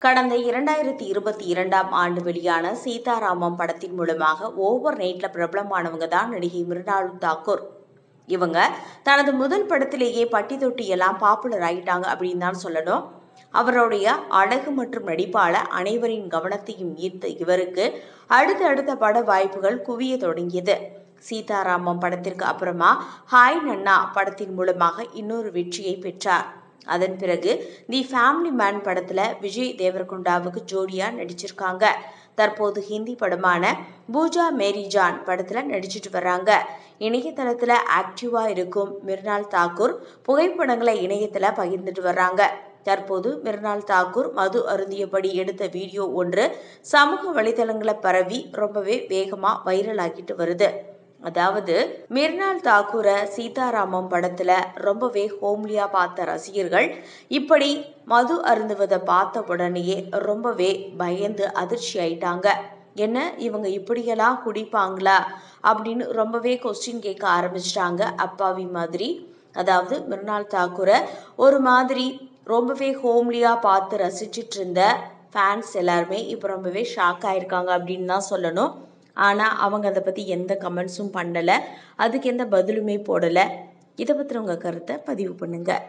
கடந்த 2022ஆம் ஆண்டு வெளியான சீதாராமம் படத்தின் மூலமாக ஓவர் நைட்ல பிரபலமானவங்க தான் நடிகை மிருனாள் தாக்கூர். இவங்க தனது முதல் படத்திலேயே பட்டி தொட்டி எல்லாம் பாப்புலர் ஆயிட்டாங்க அப்படின்னு தான் சொல்லணும். அவருடைய அழகு மற்றும் நடிப்பால அனைவரின் கவனத்தையும் ஈர்த்த இவருக்கு அடுத்த பட வாய்ப்புகள் குவிய தொடங்கியது. சீதாராமம் படத்திற்கு அப்புறமா ஹாய் நன்னா படத்தின் மூலமாக இன்னொரு வெற்றியை பெற்றார். அதன் பிறகு தி ஃபேமிலி மேன் படத்துல விஜய் தேவரகொண்டாவுக்கு ஜோடியா நடிச்சிருக்காங்க. தற்போது ஹிந்தி படமான பூஜா மேரி ஜான் படத்துல நடிச்சிட்டு வர்றாங்க. இணையதளத்துல ஆக்டிவா இருக்கும் மிருனாள் தாக்கூர் புகைப்படங்களை இணையத்துல பகிர்ந்துட்டு வர்றாங்க. தற்போது மிருனாள் தாக்கூர் மது அருந்தியபடி எடுத்த வீடியோ ஒன்று சமூக வலைதளங்களை பரவி ரொம்பவே வேகமா வைரல் ஆகிட்டு வருது. அதாவது மிருனாள் தாக்கூரை சீதாராமம் படத்துல ரொம்பவே ஹோம்லியா பார்த்த ரசிகர்கள் இப்படி மது அருந்துவதை பார்த்த உடனேயே ரொம்பவே பயந்து அதிர்ச்சி ஆயிட்டாங்க. என்ன இவங்க இப்படியெல்லாம் குடிப்பாங்களா அப்படின்னு ரொம்பவே கொஸ்டின் கேட்க ஆரம்பிச்சிட்டாங்க. அப்பாவி மாதிரி, அதாவது மிருனாள் தாக்கூரை ஒரு மாதிரி ரொம்பவே ஹோம்லியா பார்த்து ரசிச்சிட்டு இருந்த ஃபேன்ஸ் எல்லாருமே இப்போ ரொம்பவே ஷாக் ஆயிருக்காங்க அப்படின்னு தான் சொல்லணும். ஆனால் அவங்க அதை பற்றி எந்த கமெண்ட்ஸும் பண்ணலை, அதுக்கு எந்த பதிலுமே போடலை. இதை பற்றி உங்கள் கருத்தை பதிவு பண்ணுங்கள்.